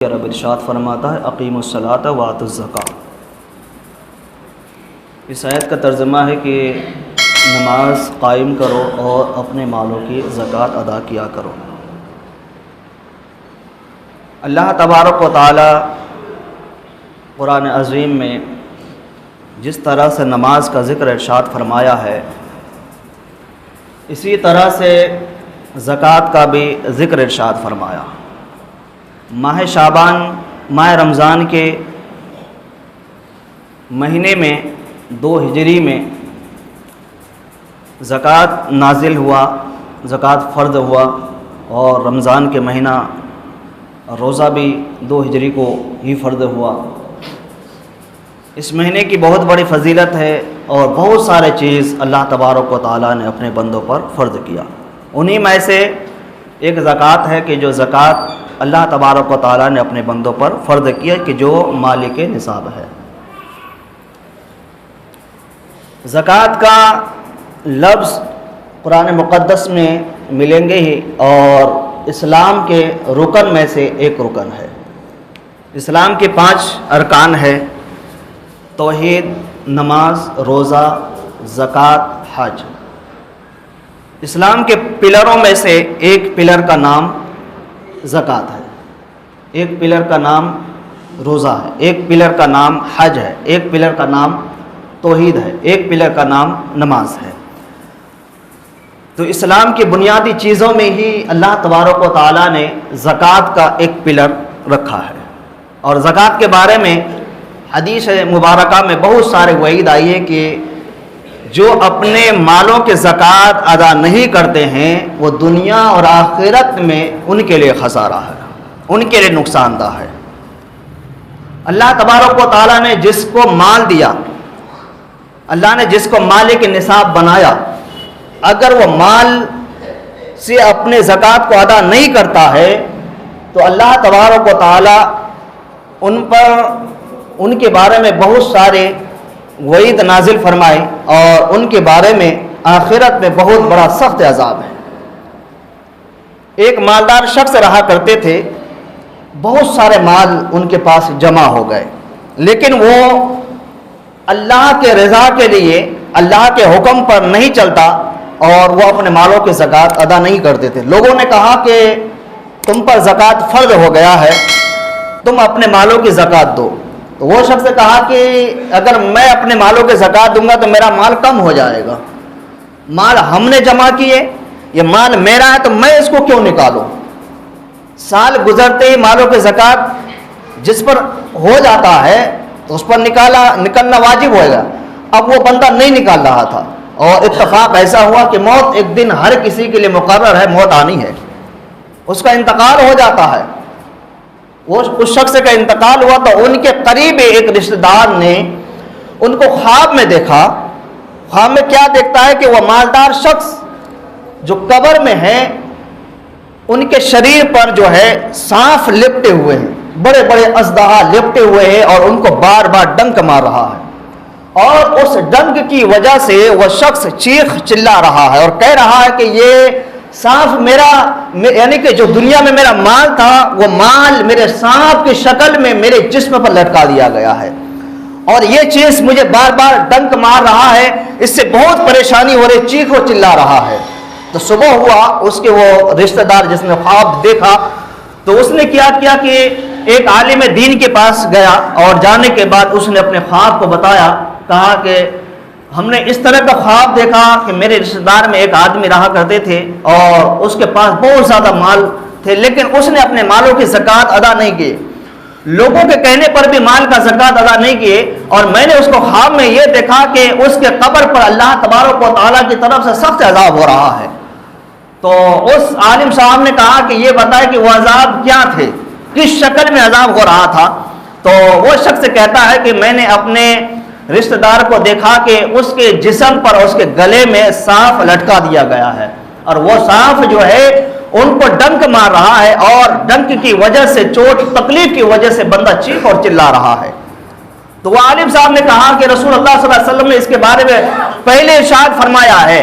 रब इरशाद फरमाता है अकीमुस्सलात व आतुज़्ज़कात। इस आयत का तर्जुमा है कि नमाज कायम करो और अपने मालों की ज़कात अदा किया करो। अल्लाह तबारक व तआला कुरान अज़ीम में जिस तरह से नमाज का ज़िक्र इरशाद फरमाया है, इसी तरह से ज़कात का भी ज़िक्र इरशाद फरमाया। माह शाबान, माह रमज़ान के महीने में 2 हिजरी में ज़कात नाजिल हुआ, ज़कात फ़र्द हुआ और रमज़ान के महीना रोज़ा भी 2 हिजरी को ही फ़र्द हुआ। इस महीने की बहुत बड़ी फ़जीलत है और बहुत सारे चीज़ अल्लाह तबारक व तआला ने अपने बंदों पर फ़र्द किया। उन्हीं में से एक ज़कात है कि जो ज़कात अल्लाह तबारक व तआला ने अपने बंदों पर फ़र्द किया कि जो मालिक निसाब है। ज़कात का लफ्ज़ कुरान मुक़द्दस में मिलेंगे ही और इस्लाम के रुकन में से एक रुकन है। इस्लाम के 5 अरकान है: तौहीद, नमाज, रोज़ा, ज़कात, हज। इस्लाम के पिलरों में से एक पिलर का नाम ज़कात है, एक पिलर का नाम रोज़ा है, एक पिलर का नाम हज है, एक पिलर का नाम तौहीद है, एक पिलर का नाम नमाज है। तो इस्लाम की बुनियादी चीज़ों में ही अल्लाह तबारक व तआला ने ज़कात का एक पिलर रखा है। और ज़कात के बारे में हदीस मुबारका में बहुत सारे वईद आई है कि जो अपने मालों के ज़कात अदा नहीं करते हैं वो दुनिया और आखिरत में उनके लिए खसारा है, उनके लिए नुकसानदा है। अल्लाह तबारक व तआला ने जिसको माल दिया, अल्लाह ने जिसको मालिक निसाब बनाया, अगर वो माल से अपने ज़कात को अदा नहीं करता है तो अल्लाह तबारक व तआला उन पर उनके बारे में बहुत सारे वईद नाजिल फरमाए और उनके बारे में आखिरत में बहुत बड़ा सख्त अज़ाब है। एक मालदार शख्स रहा करते थे, बहुत सारे माल उनके पास जमा हो गए, लेकिन वो अल्लाह के रज़ा के लिए अल्लाह के हुक्म पर नहीं चलता और वो अपने मालों की ज़कात अदा नहीं करते थे। लोगों ने कहा कि तुम पर ज़कात फ़र्ज़ हो गया है, तुम अपने मालों की ज़कात दो। तो वो शख्स ने कहा कि अगर मैं अपने मालों के ज़कात दूंगा तो मेरा माल कम हो जाएगा। माल हमने जमा किए, ये माल मेरा है तो मैं इसको क्यों निकालूं? साल गुजरते ही मालों के ज़कात जिस पर हो जाता है तो उस पर निकलना वाजिब होएगा। अब वो बंदा नहीं निकाल रहा था और इत्तफाक ऐसा हुआ कि मौत एक दिन हर किसी के लिए मुकर्रर है, मौत आनी है, उसका इंतकाल हो जाता है। वो उस शख्स का इंतकाल हुआ तो उनके करीब एक रिश्तेदार ने उनको ख्वाब में देखा। ख्वाब में क्या देखता है कि वह मालदार शख्स जो कब्र में है, उनके शरीर पर जो है सांप लिपटे हुए हैं, बड़े बड़े अजदहा लिपटे हुए हैं और उनको बार बार डंक मार रहा है। और उस डंक की वजह से वह शख्स चीख चिल्ला रहा है और कह रहा है कि ये सांप मेरा, यानी कि जो दुनिया में मेरा माल था वो माल मेरे सांप की शक्ल में मेरे जिस्म पर लटका दिया गया है और ये चीज मुझे बार बार डंक मार रहा है, इससे बहुत परेशानी हो रही, चीख और चिल्ला रहा है। तो सुबह हुआ, उसके वो रिश्तेदार जिसने ख्वाब देखा तो उसने क्या किया कि एक आलिम दीन के पास गया और जाने के बाद उसने अपने ख्वाब को बताया। कहा कि हमने इस तरह का ख्वाब देखा कि मेरे रिश्तेदार में एक आदमी रहा करते थे और उसके पास बहुत ज़्यादा माल थे, लेकिन उसने अपने मालों की ज़कात अदा नहीं किए, लोगों के कहने पर भी माल का ज़कात अदा नहीं किए। और मैंने उसको ख्वाब में ये देखा कि उसके कब्र पर अल्लाह तबारक व तआला की तरफ से सख्त अज़ाब हो रहा है। तो उस आलिम साहब ने कहा कि ये बताए कि वह अज़ाब क्या थे, किस शक्ल में अज़ाब हो रहा था। तो वो शख्स कहता है कि मैंने अपने रिश्तेदार को देखा कि उसके जिस्म पर, उसके गले में सांप लटका दिया गया है और वो सांप जो है उनको डंक मार रहा है और डंक की वजह से, चोट तकलीफ की वजह से बंदा चीख और चिल्ला रहा है। तो वो आलिम साहब ने कहा कि रसूलुल्लाह सल्लल्लाहु अलैहि वसल्लम ने इसके बारे में पहले इरशाद फरमाया है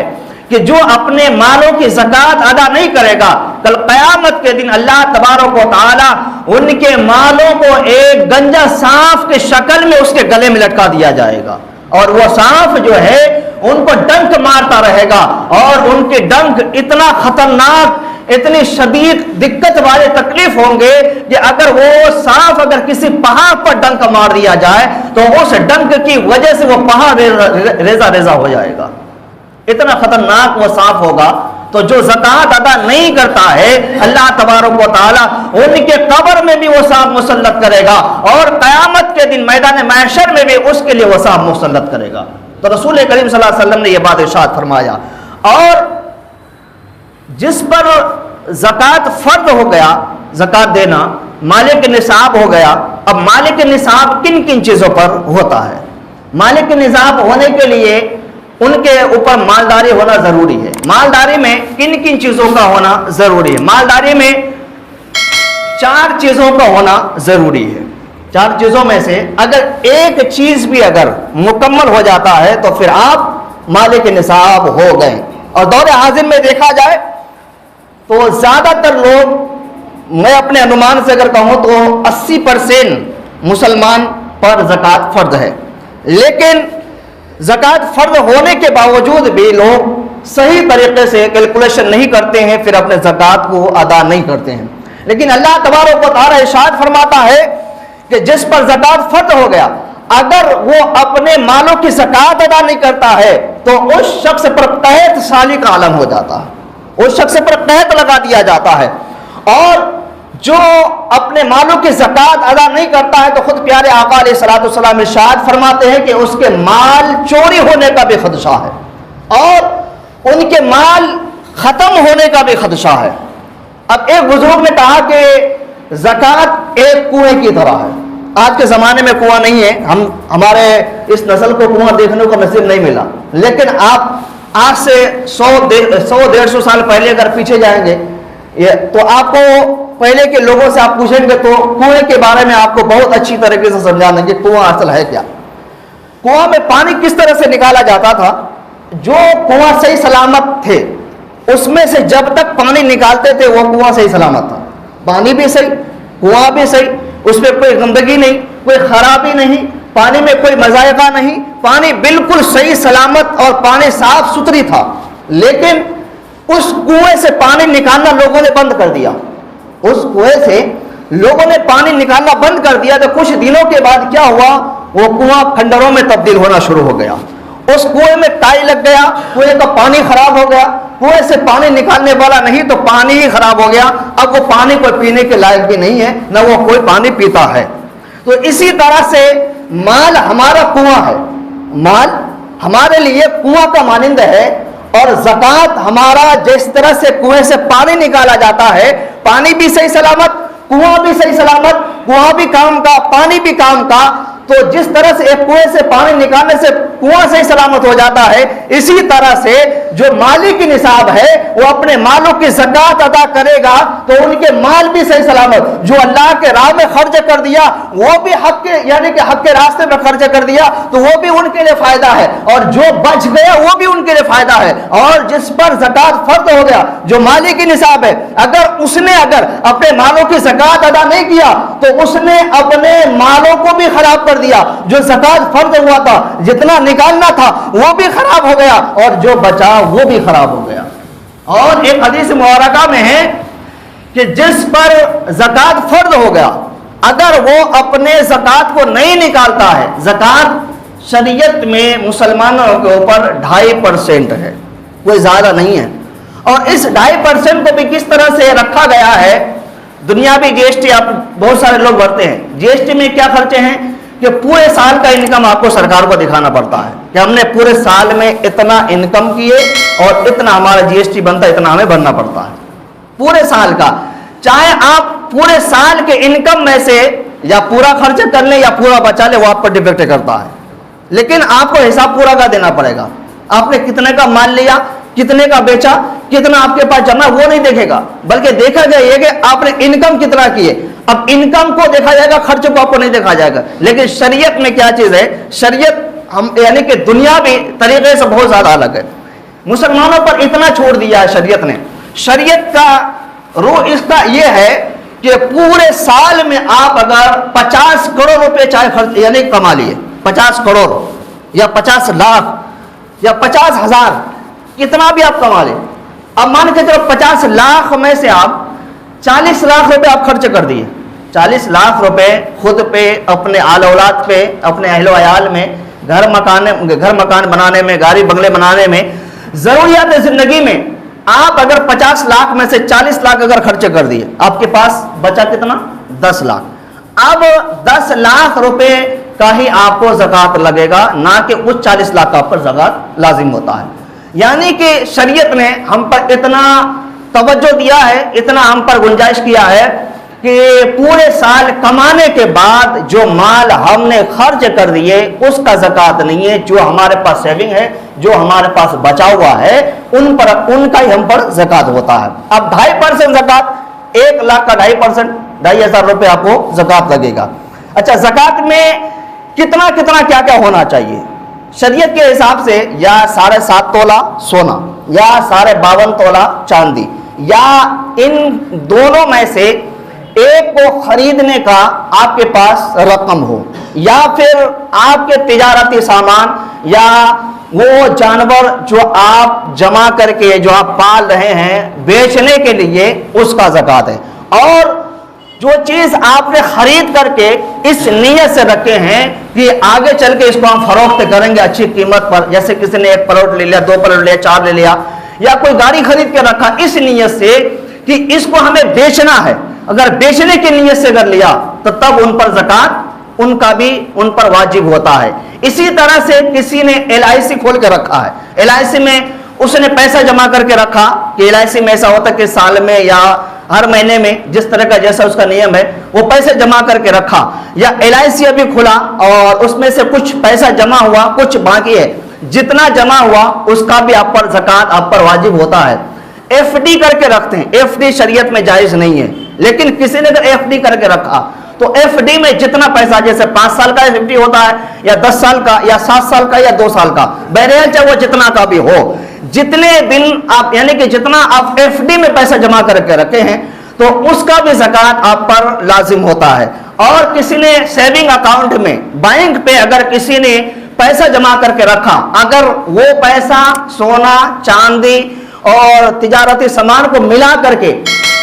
कि जो अपने मालों की ज़कात अदा नहीं करेगा, कल क़यामत के दिन अल्लाह तबारक व तआला उनके मालों को एक गंजा सांप के शक्ल में उसके गले में लटका दिया जाएगा, और वो सांप जो है उनको डंक मारता रहेगा, और उनके डंक इतना खतरनाक, इतनी शदीद दिक्कत वाले तकलीफ होंगे कि अगर वो सांप अगर किसी पहाड़ पर डंक मार दिया जाए तो उस डंक की वजह से वो पहाड़ रेजा रेजा हो जाएगा, इतना खतरनाक वो सांप होगा। तो जो ज़कात अदा नहीं करता है, अल्लाह तबारक व तआला उनके कब्र में भी वो सांप मुसल्लत करेगा, और क़यामत के दिन मैदान महशर में भी उसके लिए वो सांप मुसल्लत करेगा। तो रसूल करीम सल्लल्लाहु अलैहि वसल्लम ने यह बात इरशाद फरमाया। और जिस पर ज़कात फर्द हो गया, ज़कात देना मालिक निसाब हो गया। अब मालिक निसाब किन किन चीज़ों पर होता है? मालिक निसाब होने के लिए उनके ऊपर मालदारी होना ज़रूरी है। मालदारी में किन किन चीज़ों का होना ज़रूरी है? मालदारी में 4 चीज़ों का होना ज़रूरी है। 4 चीज़ों में से अगर एक चीज़ भी अगर मुकम्मल हो जाता है तो फिर आप मालिक निसाब हो गए। और दौर हाजिर में देखा जाए तो ज़्यादातर लोग, मैं अपने अनुमान से अगर कहूँ तो 80% मुसलमान पर ज़कात फ़र्ज है, लेकिन ज़कात फ़र्ज होने के बावजूद भी लोग सही तरीके से कैलकुलेशन नहीं करते हैं, फिर अपने ज़कात को अदा नहीं करते हैं। लेकिन अल्लाह तबारक व तआला इरशाद फरमाता है कि जिस पर ज़कात फ़र्ज हो गया, अगर वो अपने मालों की ज़कात अदा नहीं करता है तो उस शख्स पर कहत साली का आलम हो जाता है, उस शख्स पर कहत लगा दिया जाता है। और जो अपने मालों की ज़कात अदा नहीं करता है तो खुद प्यारे आका अलैहिस्सलाम इरशाद फरमाते हैं कि उसके माल चोरी होने का भी खदशा है और उनके माल ख़त्म होने का भी खदशा है। अब एक बुजुर्ग ने कहा कि ज़कात एक कुएं की तरह है। आज के ज़माने में कुआं नहीं है, हमारे इस नस्ल को कुआं देखने को नसीब नहीं मिला, लेकिन आप आज से 100-150 साल पहले अगर पीछे जाएंगे तो आपको पहले के लोगों से आप पूछेंगे तो कुएं के बारे में आपको बहुत अच्छी तरीके से समझा देंगे कुआं असल है क्या। कुआं में पानी किस तरह से निकाला जाता था? जो कुआं सही सलामत थे उसमें से जब तक पानी निकालते थे वो कुआं सही सलामत था, पानी भी सही, कुआं भी सही, उसमें कोई गंदगी नहीं, कोई खराबी नहीं, पानी में कोई मजायका नहीं, पानी बिल्कुल सही सलामत और पानी साफ सुथरी था। लेकिन उस कुएं से पानी निकालना लोगों ने बंद कर दिया, उस कुएं से लोगों ने पानी निकालना बंद कर दिया। तो कुछ दिनों के बाद क्या हुआ, वो कुआं खंडरों में तब्दील होना शुरू हो गया, उस कुएं में टाई लग गया, कुएं का पानी खराब हो गया, कुएं से पानी निकालने वाला नहीं तो पानी ही खराब हो गया। अब वो पानी कोई पीने के लायक भी नहीं है, न वो कोई पानी पीता है। तो इसी तरह से माल हमारा कुआं है, माल हमारे लिए कुआं का मानिंद है, और ज़कात हमारा जिस तरह से कुएं से पानी निकाला जाता है, पानी भी सही सलामत, कुआं भी सही सलामत, कुआं भी काम का, पानी भी काम का। तो जिस तरह से एक कुएं से पानी निकालने से कुआं सही सलामत हो जाता है, इसी तरह से जो माली की निसाब है वो अपने मालों की ज़कात अदा करेगा तो उनके माल भी सही सलामत, जो अल्लाह के राह में खर्च कर दिया वो भी हक के यानी कि हक के रास्ते में खर्च कर दिया तो वो भी उनके लिए फायदा है, और जो बच गया वो भी उनके लिए फायदा है। और जिस पर ज़कात फर्ज हो गया, जो माली की निसाब है, अगर उसने अपने मालों की ज़कात अदा नहीं किया तो उसने अपने मालों को भी खराब कर दिया। जो ज़कात फर्ज हुआ था, जितना निकालना था वो भी खराब हो गया, और जो बचा वो भी खराब हो गया। और एक हदीस मुबारका में है कि जिस पर ज़कात फर्ज हो गया, अगर वो अपने ज़कात को नहीं निकालता है, ज़कात शरीयत में मुसलमानों के ऊपर 2.5% है, कोई ज़्यादा नहीं है। और इस 2.5% को भी किस तरह से रखा गया है, दुनियावी जीएसटी आप बहुत सारे लोग भरते हैं, जीएसटी में क्या खर्चे हैं कि पूरे साल का इनकम आपको सरकार को दिखाना पड़ता है कि हमने पूरे साल में इतना इनकम किए और इतना हमारा जीएसटी बनता है, इतना हमें भरना पड़ता है पूरे साल का। चाहे आप पूरे साल के इनकम में से या पूरा खर्च कर लें या पूरा बचा ले, वो आप पर डिपेंड करता है, लेकिन आपको हिसाब पूरा का देना पड़ेगा। आपने कितने का माल लिया, कितने का बेचा, कितना आपके पास जमा, वो नहीं देखेगा, बल्कि देखा गया ये कि आपने इनकम कितना की है। अब इनकम को देखा जाएगा, खर्च को आपको नहीं देखा जाएगा। लेकिन शरीयत में क्या चीज़ है, शरीयत हम यानी कि दुनियावी तरीके से बहुत ज़्यादा अलग है। मुसलमानों पर इतना छोड़ दिया है शरीयत ने। शरीयत का रूह इसका यह है कि पूरे साल में आप अगर 50 करोड़ रुपए चाहे खर्च यानी कमा लिए, 50 करोड़ या 50 लाख या 50,000, कितना भी आप कमा ले, अब मान के चलो 50 लाख में से आप 40 लाख रुपए आप खर्च कर दिए, 40 लाख रुपए खुद पे, अपने आल औलाद पे, अपने अहलो अयाल में, घर मकान बनाने में, गाड़ी बंगले बनाने में, जरूरियात जिंदगी में आप अगर 50 लाख में से 40 लाख अगर खर्च कर दिए, आपके पास बचा कितना? 10 लाख। अब 10 लाख रुपए का ही आपको ज़कात लगेगा, ना कि उस 40 लाख का पर ज़कात लाजिम होता है। यानी कि शरीयत ने हम पर इतना तवज्जो दिया है, इतना हम पर गुंजाइश किया है कि पूरे साल कमाने के बाद जो माल हमने खर्च कर दिए उसका ज़कात नहीं है। जो हमारे पास सेविंग है, जो हमारे पास बचा हुआ है, उनका ही हम पर ज़कात होता है। अब 2.5% ज़कात, 1 लाख का 2.5%, 2,500 रुपये आपको ज़कात लगेगा। अच्छा, ज़कात में कितना कितना क्या क्या होना चाहिए? शरीयत के हिसाब से या 7.5 तोला सोना या 52.5 तोला चांदी या इन दोनों में से एक को खरीदने का आपके पास रकम हो, या फिर आपके तिजारती सामान या वो जानवर जो आप जमा करके, जो आप पाल रहे हैं बेचने के लिए, उसका ज़कात है। और जो चीज आपने खरीद करके इस नियत से रखे हैं कि आगे चल के इसको हम फरोख्त करेंगे अच्छी कीमत पर, जैसे किसी ने 1 प्लॉट ले लिया, 2 प्लॉट ले लिया, 4 ले लिया, या कोई गाड़ी खरीद के रखा इस नियत से कि इसको हमें बेचना है, अगर बेचने की नियत से कर लिया तो तब उन पर ज़कात उनका भी उन पर वाजिब होता है। इसी तरह से किसी ने LIC खोल के रखा है, LIC में उसने पैसा जमा करके रखा कि LIC में ऐसा होता है कि साल में या हर महीने में जिस तरह का जैसा उसका नियम है वो पैसे जमा करके रखा, या LIC अभी खुला और उसमें से कुछ पैसा जमा हुआ, कुछ बाकी है, जितना जमा हुआ उसका भी आप पर ज़कात आप पर वाजिब होता है। FD करके रखते हैं, FD शरीयत में जायज़ नहीं है, लेकिन किसी ने अगर FD करके रखा तो FD में जितना पैसा, जैसे 5 साल का FD होता है या 10 साल का या 7 साल का या 2 साल का, बहरहाल चाहे वो जितना का भी हो, जितने दिन आप यानी कि जितना आप FD में पैसा जमा करके रखे हैं तो उसका भी ज़कात आप पर लाजिम होता है। और किसी ने सेविंग अकाउंट में बैंक पे अगर किसी ने पैसा जमा करके रखा, अगर वो पैसा सोना चांदी और तिजारती सामान को मिला करके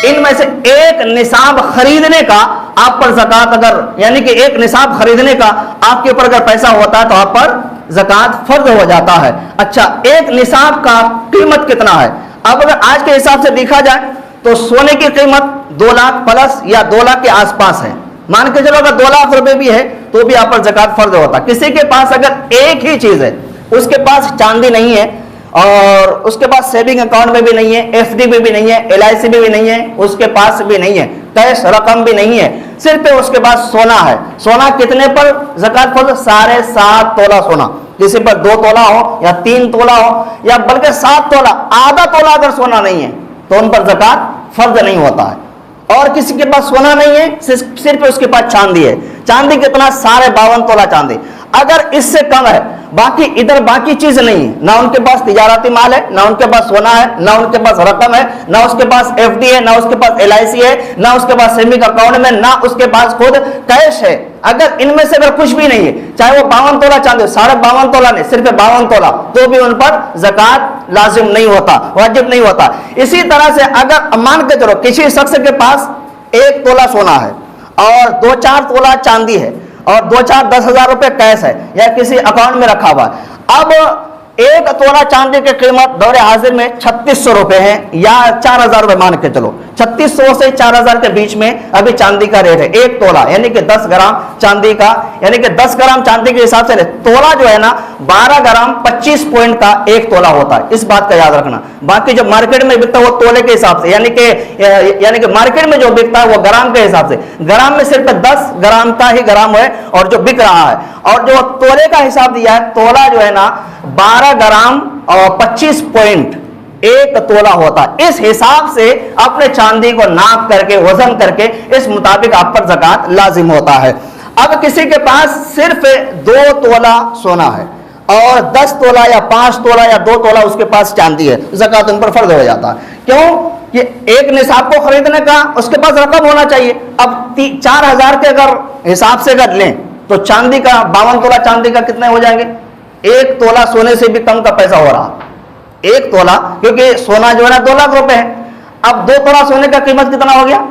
इनमें से एक निसाब खरीदने का आप पर ज़कात, अगर यानी कि एक निसाब खरीदने का आपके ऊपर अगर पैसा होता है तो आप पर ज़कात फर्ज हो जाता है। अच्छा, एक निसाब का कीमत कितना है? अब अगर आज के हिसाब से देखा जाए तो सोने की कीमत 2 लाख प्लस या 2 लाख के आसपास है। मान के चलो अगर 2 लाख रुपए भी है तो भी आप पर ज़कात फर्ज होता है। किसी के पास अगर एक ही चीज है, उसके पास चांदी नहीं है और उसके पास सेविंग अकाउंट में भी नहीं है, FD में भी नहीं है, LIC में भी नहीं है, उसके पास भी नहीं है, कैश रकम भी नहीं है, सिर्फ उसके पास सोना है। सोना कितने पर ज़कात फर्ज? 7.5 तोला सोना। किसी पर 2 तोला हो या 3 तोला हो या बल्कि 7 तोला, आधा तोला अगर सोना नहीं है तो उन पर ज़कात फर्ज नहीं होता है। और किसी के पास सोना नहीं है, सिर्फ उसके पास चांदी है। चांदी कितना? 52.5 तोला चांदी। अगर इससे कम है, बाकी इधर बाकी चीज नहीं है, ना उनके पास तिजारती माल है, ना उनके पास सोना है, ना उनके पास रकम है, ना उसके पास FD है, ना उसके पास LIC है, ना उसके पास सेविंग अकाउंट में, ना उसके पास खुद कैश है, अगर इनमें से अगर कुछ भी नहीं है, चाहे वो 52 तोला चांदी, 52.5 तोला नहीं, सिर्फ 52 तोला, तो भी उन पर ज़कात लाजिम नहीं होता, वाजिब नहीं होता। इसी तरह से अगर मान के चलो किसी शख्स के पास 1 तोला सोना है और 2-4 तोला चांदी है और 2-4 10,000 रुपए कैश है या किसी अकाउंट में रखा हुआ है, अब 1 तोला चांदी की कीमत दौरे हाजिर में 3600 रुपए है या 4,000 रुपए मान के चलो, 3600 से 4,000 के बीच में अभी चांदी का रेट है। 1 तोला यानी कि 10 ग्राम चांदी का, यानी कि 10 ग्राम चांदी के हिसाब से तोला जो है ना 12 ग्राम 25 पॉइंट का 1 तोला होता है, इस बात का याद रखना। बाकी जो मार्केट में बिकता है वो तोले के हिसाब से, यानी कि मार्केट में जो बिकता है वो ग्राम के हिसाब से, ग्राम में सिर्फ 10 ग्राम का ही ग्राम है और जो बिक रहा है, और जो तोले का हिसाब दिया है, तोला जो है ना 12 ग्राम और 25 पॉइंट 1 तोला होता है। इस हिसाब से अपने चांदी को नाप करके वजन करके इस मुताबिक आप पर ज़कात लाजिम होता है। अब किसी के पास सिर्फ 2 तोला सोना है, और 10 तोला या 5 तोला या 2 तोला उसके पास चांदी है, ज़कात उन पर फर्ज हो जाता है। क्यों कि एक निसाब को खरीदने का उसके पास रकम होना चाहिए। अब 4,000 के अगर हिसाब से अगर लें तो चांदी का 52 तोला चांदी का कितने हो जाएंगे? 1 तोला सोने से भी कम का पैसा हो रहा, 1 तोला, क्योंकि सोना जो है ना 2 लाख रुपए है। अब 2 तोला सोने का कीमत कितना हो गया?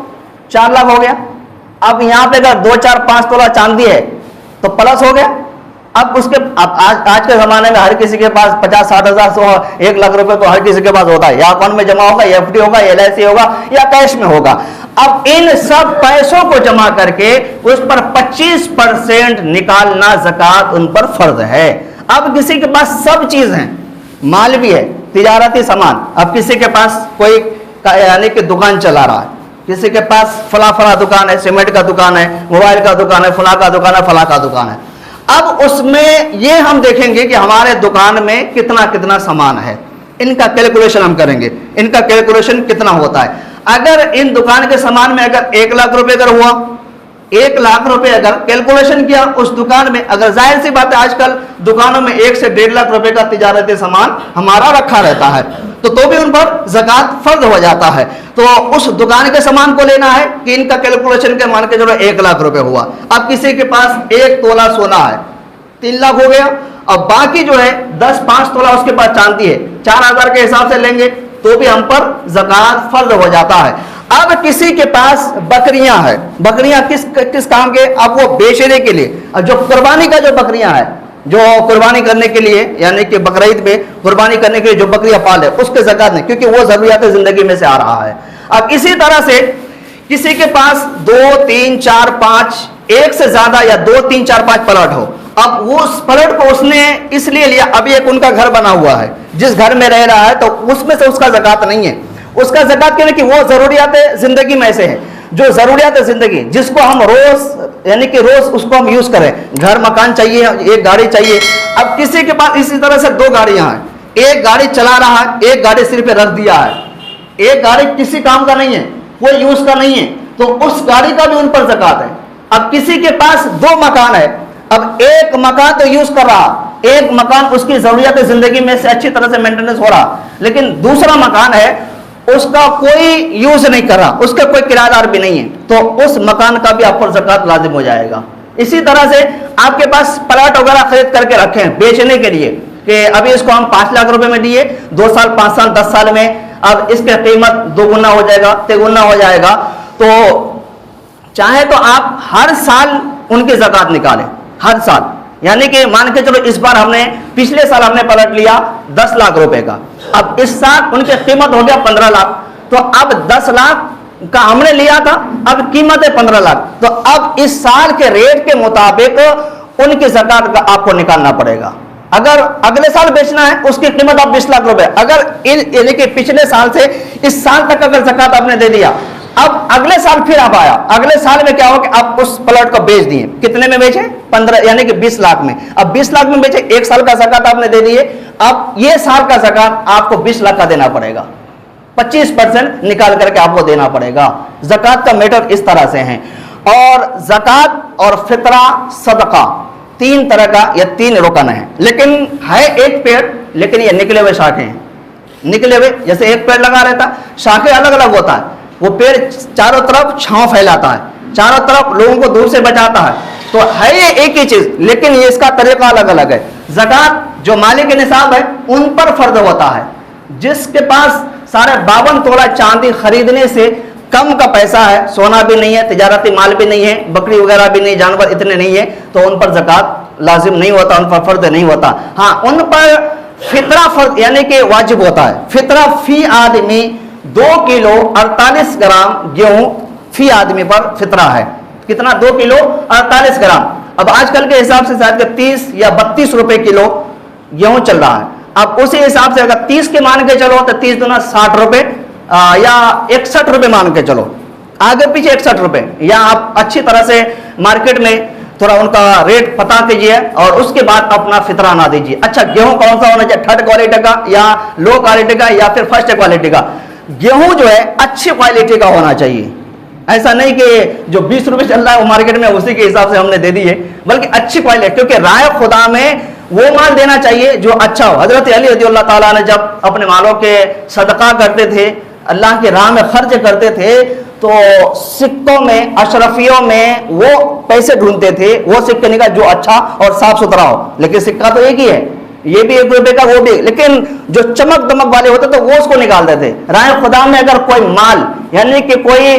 4 लाख हो गया। अब यहाँ पे अगर 2, 4, 5 तोला चांदी है तो प्लस हो गया। अब उसके आज के जमाने में हर किसी के पास 50-60 हज़ार 1 लाख रुपए तो हर किसी के पास होता है, या अकाउंट में जमा होगा, या FD होगा, LIC होगा, या कैश में होगा। अब इन सब पैसों को जमा करके उस पर 25% निकालना ज़कात उन पर फर्ज है। अब किसी के पास सब चीज है, माल भी है, तिजारती सामान। अब किसी के पास कोई यानी कि दुकान चला रहा है, किसी के पास फला दुकान है, सीमेंट का दुकान है, मोबाइल का दुकान है, फला का दुकान है, फला का दुकान है। अब उसमें ये हम देखेंगे कि हमारे दुकान में कितना कितना सामान है, इनका कैलकुलेशन हम करेंगे, इनका कैलकुलेशन कितना होता है। अगर इन दुकान के सामान में अगर 1 लाख रुपए अगर हुआ, 1 लाख रुपए अगर कैलकुलेशन किया उस दुकान में, अगर जाहिर सी बात है आजकल दुकानों में 1 से 1.5 लाख रुपए का तिजारती सामान हमारा रखा रहता है, तो भी उन पर ज़कात फर्ज हो जाता है। तो उस दुकान के सामान को लेना है कि इनका कैलकुलेशन के मान के चलो 1 लाख रुपए हुआ। अब किसी के पास 1 तोला सोना है, 3 लाख हो गया। अब बाकी जो है 10-5 तोला उसके पास चांदी है, 4,000 के हिसाब से लेंगे तो भी हम पर ज़कात फर्ज हो जाता है। अब किसी के पास बकरियां हैं, बकरियां किस काम के? अब वो बेचने के लिए, अब जो कुर्बानी का जो बकरियां है, जो कुर्बानी करने के लिए यानी कि बकरीद में कुर्बानी करने के लिए जो बकरियां पाले उसके ज़कात नहीं, क्योंकि वो ज़रूरियात ज़िंदगी में से आ रहा है। अब इसी तरह से किसी के पास 2, 3, 4, 5 एक से ज्यादा या 2, 3, 4, 5 प्लॉट हो, अब वो उस प्लॉट को उसने इसलिए लिया, अभी एक उनका घर बना हुआ है, जिस घर में रह रहा है, तो उसमें से उसका ज़कात नहीं है। उसका ज़कात क्यों? कि वो ज़रूरियात ज़िंदगी में से है, जो ज़रूरियात ज़िंदगी जिसको हम रोज़ यानी कि रोज़ उसको हम यूज़ करें। घर मकान चाहिए, एक गाड़ी चाहिए। अब किसी के पास इसी तरह से 2 गाड़ियां हैं, एक गाड़ी चला रहा है, एक गाड़ी सिर्फ रख दिया है, एक गाड़ी किसी काम का नहीं है, कोई यूज़ का नहीं है, तो उस गाड़ी का भी उन पर ज़कात है। अब किसी के पास 2 मकान है, अब एक मकान तो यूज़ कर रहा, एक मकान उसकी ज़रूरियात ज़िंदगी में से अच्छी तरह से मेंटेनेंस हो रहा, लेकिन दूसरा मकान है उसका कोई यूज नहीं कर रहा, उसका कोई किराएदार भी नहीं है, तो उस मकान का भी आप पर ज़कात लाजिम हो जाएगा। इसी तरह से आपके पास प्लॉट वगैरह खरीद करके रखे हैं बेचने के लिए कि अभी इसको हम 5 लाख रुपए में दिए, 2 साल, 5 साल, 10 साल में अब इसकी कीमत 2 गुना हो जाएगा, 3 गुना हो जाएगा। तो चाहे तो आप हर साल उनकी ज़कात निकालें, हर साल। यानी कि मान के चलो इस बार हमने, पिछले साल हमने प्लॉट लिया 10 लाख रुपए का, अब इस साल उनकी कीमत हो गया 15 लाख, तो अब 10 लाख का हमने लिया था, अब कीमत है 15 लाख, तो अब इस साल के रेट के मुताबिक उनकी ज़कात का आपको निकालना पड़ेगा। अगर अगले साल बेचना है उसकी कीमत आप 20 लाख रुपए, अगर यानी कि पिछले साल से इस साल तक अगर ज़कात आपने दे दिया, अब अगले साल फिर आप आया, अगले साल में क्या हो कि आप उस प्लॉट को बेच दिए, कितने में बेचे? 15 यानी कि 20 लाख में। अब 20 लाख में बेचे, 1 साल का ज़कात आपने दे दिए, अब ये साल का ज़कात आपको 20 लाख का देना पड़ेगा, 25% निकाल करके आपको देना पड़ेगा। ज़कात का मैटर इस तरह से है। और ज़कात और फितरा सदका 3 तरह का, या 3 रुकन है, लेकिन है एक पेड़, लेकिन ये निकले हुए शाखे हैं, निकले हुए, जैसे एक पेड़ लगा रहता है, शाखे अलग अलग होता है, वो पेड़ चारों तरफ छांव फैलाता है, चारों तरफ लोगों को दूर से बचाता है, तो है ये एक ही चीज, लेकिन ये इसका तरीका अलग अलग है। ज़कात जो मालिक निसाब है उन पर फर्ज होता है, जिसके पास साढ़े 52 तोला चांदी खरीदने से कम का पैसा है, सोना भी नहीं है, तिजारती माल भी नहीं है, बकरी वगैरह भी नहीं, जानवर इतने नहीं है, तो उन पर ज़कात लाजिम नहीं होता, उन पर फर्ज नहीं होता। हाँ, उन पर फितरा फर्ज यानी कि वाजिब होता है। फितरा फी आदमी 2 किलो 48 ग्राम गेहूं फी आदमी पर फितरा है। कितना? 2 किलो 48 ग्राम। अब आजकल के हिसाब से शायद 30 या 32 रुपए किलो गेहूं चल रहा है। अब उसी हिसाब से अगर 30 के मान के चलो तो 30 दूना 60 रुपए, या 61 रुपए मान के चलो, आगे पीछे 61 रुपए, या आप अच्छी तरह से मार्केट में थोड़ा उनका रेट पता कीजिए और उसके बाद अपना फितरा ना दीजिए। अच्छा, गेहूं कौन सा होना चाहिए? 3rd क्वालिटी का या लो क्वालिटी का या फिर 1st क्वालिटी का? गेहूं जो है अच्छी क्वालिटी का होना चाहिए। ऐसा नहीं कि जो 20 रुपए चल रहा है वो मार्केट में उसी के हिसाब से हमने दे दिए, बल्कि अच्छी क्वालिटी, क्योंकि राय खुदा में वो माल देना चाहिए जो अच्छा हो। हजरत अली रज़ियल्लाहु ताला ने जब अपने मालों के सदका करते थे, अल्लाह की राह में खर्च करते थे, तो सिक्कों में, अशरफियों में वो पैसे ढूंढते थे, वो सिक्के निकाल जो अच्छा और साफ सुथरा हो। लेकिन सिक्का तो एक ही है, ये भी 1 रुपए का, वो भी, लेकिन जो चमक दमक वाले होते तो वो उसको निकालते थे। राय खुदा में अगर कोई माल यानी कि कोई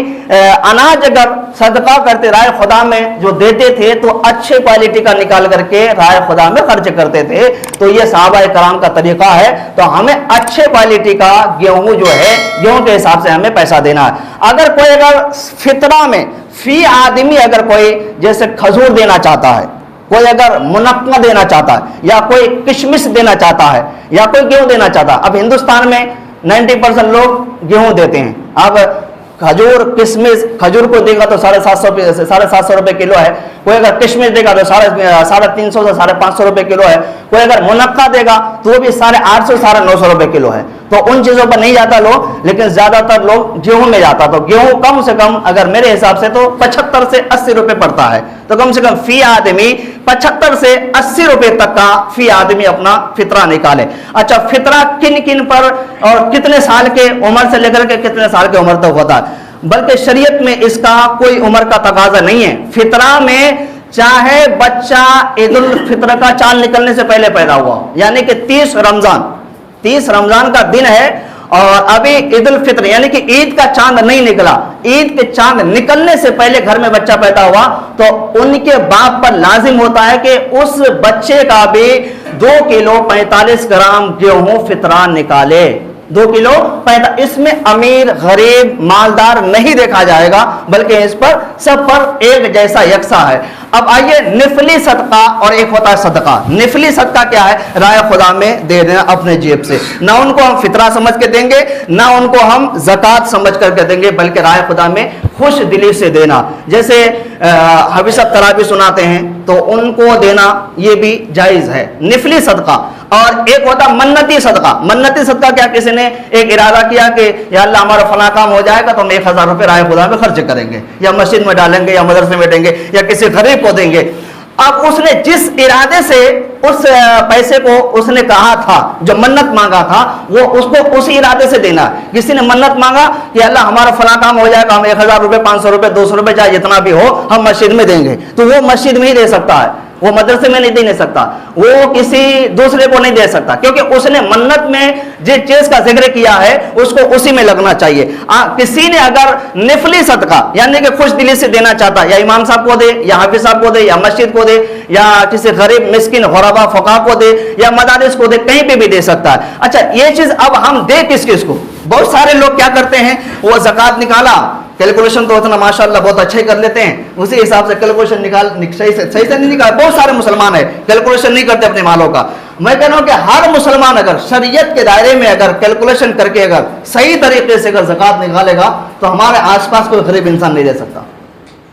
अनाज अगर सदका करते राय खुदा में जो देते थे, तो अच्छे क्वालिटी का निकाल करके राय खुदा में खर्च करते थे। तो ये सहाबाए कराम का तरीका है। तो हमें अच्छे क्वालिटी का गेहूं जो है, गेहूं के हिसाब से हमें पैसा देना है। अगर कोई अगर फितरा में फी आदमी अगर कोई जैसे खजूर देना चाहता है, कोई अगर मुनक्का देना चाहता है, या कोई किशमिश देना चाहता है, या कोई गेहूं देना चाहता है। अब हिंदुस्तान में 90% लोग गेहूं देते हैं। अब खजूर, किशमिश, खजूर को देगा तो 750 रुपए किलो है। कोई अगर किशमिश देगा तो 350 से 550 रुपए किलो है। कोई अगर मुनक्का देगा तो वो भी 850 950 रुपए किलो है। तो उन चीजों पर नहीं जाता लोग, लेकिन ज्यादातर लोग गेहूं में जाता। तो गेहूं कम से कम अगर मेरे हिसाब से तो 75 से 80 रुपए पड़ता है। तो कम से कम फी आदमी 75 से 80 रुपए तक का फी आदमी अपना फितरा निकाले। अच्छा, फितरा किन किन पर और कितने साल के उम्र से लेकर के कितने साल की उम्र तक होता है? बल्कि शरीयत में इसका कोई उम्र का तकाजा नहीं है। फितरा में चाहे बच्चा ईद उल फित्र का चांद निकलने से पहले पैदा हुआ, यानी कि 30 रमजान का दिन है और अभी ईद उल फित्र यानी कि ईद का चांद नहीं निकला, ईद के चांद निकलने से पहले घर में बच्चा पैदा हुआ, तो उनके बाप पर लाजिम होता है कि उस बच्चे का भी 2 किलो 45 ग्राम गेहूं फितरा निकाले। 2 किलो 45। इसमें अमीर गरीब मालदार नहीं देखा जाएगा, बल्कि इस पर सब पर एक जैसा यकसा है। अब आइए, निफली सदका और एक होता है सदका। निफली सदका क्या है? राय खुदा में दे देना अपने जेब से। ना उनको हम फितरा समझ के देंगे, ना उनको हम ज़कात समझ करके देंगे, बल्कि राय खुदा में खुश दिली से देना। जैसे हबीसत तराबी सुनाते हैं तो उनको देना ये भी जायज़ है, निफली सदका। और एक होता मन्नती सदका। मन्नती सदका क्या? किसी ने एक इरादा किया कि या अल्लाह हमारा फला काम हो जाएगा तो हम 1000 रुपये राय खुदा में खर्च करेंगे, या मस्जिद में डालेंगे, या मदरसे में देंगे, या किसी गरीब को देंगे। अब उसने जिस इरादे से उस पैसे को उसने कहा था, जो मन्नत मांगा था, वो उसको उसी इरादे से देना। किसी ने मन्नत मांगा कि अल्लाह हमारा फला काम हो जाएगा, हम 1000 रुपये, 500 रुपये, 200 रुपये, चाहे जितना भी हो, हम मस्जिद में देंगे, तो वो मस्जिद में ही दे सकता है, वो मदरसे में नहीं दे सकता, वो किसी दूसरे को नहीं दे सकता, क्योंकि उसने मन्नत में जिस चीज का जिक्र किया है उसको उसी में लगना चाहिए। किसी ने अगर निफली सदका यानी कि खुश दिली से देना चाहता, या इमाम साहब को दे, या हाफिज साहब को दे, या मस्जिद को दे, या किसी गरीब मिस्किन गुरबा फुक़हा को दे, या मदारिस को दे, कहीं पे भी दे सकता है। अच्छा, ये चीज अब हम दे किस किस को? बहुत सारे लोग क्या करते हैं, वो ज़कात निकाला, कैलकुलेशन तो उतना माशाल्लाह बहुत अच्छे कर लेते हैं, उसी हिसाब से कैलकुलेशन सही से नहीं निकाल। बहुत सारे मुसलमान है कैलकुलेशन नहीं करते अपने मालों का। मैं कह रहा हूं कि हर मुसलमान अगर शरीयत के दायरे में अगर कैलकुलेशन करके अगर सही तरीके से अगर ज़कात निकालेगा, तो हमारे आसपास कोई गरीब इंसान नहीं रह सकता,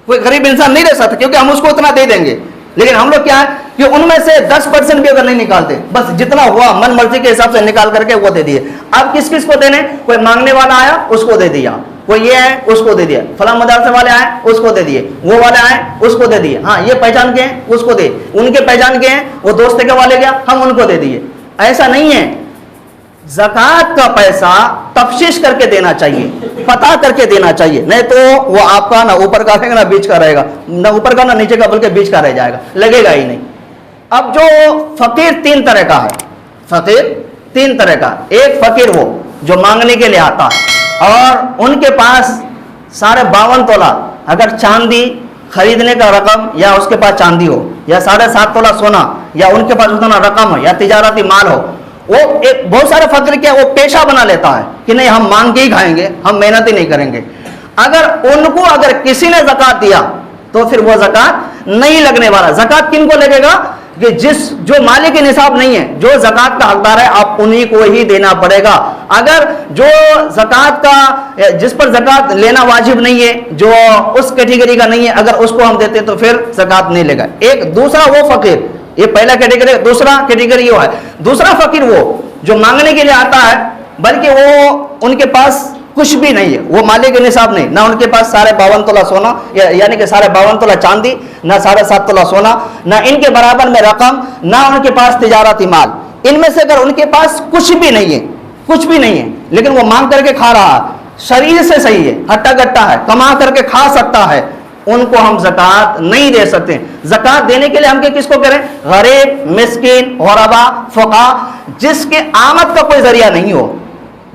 कोई गरीब इंसान नहीं रह सकता, क्योंकि हम उसको उतना दे देंगे। लेकिन हम लोग क्या है कि उनमें से 10% भी अगर नहीं निकालते, बस जितना हुआ मन मर्जी के हिसाब से निकाल करके वो दे दिए। अब किस किस को देने? कोई मांगने वाला आया उसको दे दिया, कोई ये है उसको दे दिया, फला मदरसे वाले आए उसको दे दिए, वो वाले आए उसको दे दिए, हाँ ये पहचान के हैं उसको दे, उनके पहचान के हैं वो दोस्त के वाले गया हम उनको दे दिए। ऐसा नहीं है। ज़कात का पैसा तफ्शीश करके देना चाहिए, पता करके देना चाहिए, नहीं तो वो आपका ना ऊपर का रहेगा ना बीच का रहेगा, ना ऊपर का ना नीचे का, बल्कि बीच का रह जाएगा, लगेगा ही नहीं। अब जो फकीर 3 तरह का है, फकीर 3 तरह का। एक फकीर वो जो मांगने के लिए आता है और उनके पास 52.5 तोला अगर चांदी खरीदने का रकम, या उसके पास चांदी हो, या 7.5 तोला सोना, या उनके पास उतना रकम हो, या तिजारती माल हो, वो एक बहुत सारे फकीर क्या वो पेशा बना लेता है कि नहीं हम मांग के ही खाएंगे, हम मेहनत ही नहीं करेंगे। अगर उनको अगर किसी ने ज़कात दिया तो फिर वो ज़कात नहीं लगने वाला। ज़कात किन को लगेगा? कि जो मालिक निसाब नहीं है, जो ज़कात का हकदार है, आप उन्हीं को ही देना पड़ेगा। अगर जो ज़कात का जिस पर ज़कात लेना वाजिब नहीं है, जो उस कैटेगरी का नहीं है, अगर उसको हम देते तो फिर ज़कात नहीं लेगा। एक दूसरा वो फकीर, ये पहला कैटेगरी, दूसरा कैटेगरी वो है। दूसरा फकीर वो जो मांगने के लिए आता है, बल्कि वो उनके पास कुछ भी नहीं है, वो मालिक निसाब नहीं, ना उनके पास 52.5 तोला सोना यानी कि 52.5 तोला चांदी, ना 7.5 तोला सोना, ना इनके बराबर में रकम, ना उनके पास तिजारती माल। इनमें से अगर उनके पास कुछ भी नहीं है, कुछ भी नहीं है, लेकिन वो मांग करके खा रहा है, शरीर से सही है, हट्टा कट्टा है, कमा करके खा सकता है, उनको हम ज़कात नहीं दे सकते। ज़कात देने के लिए हम किसको करें? गरीब, मिस्किन, गुरबा, फुक़हा, जिसके आमद का कोई जरिया नहीं हो,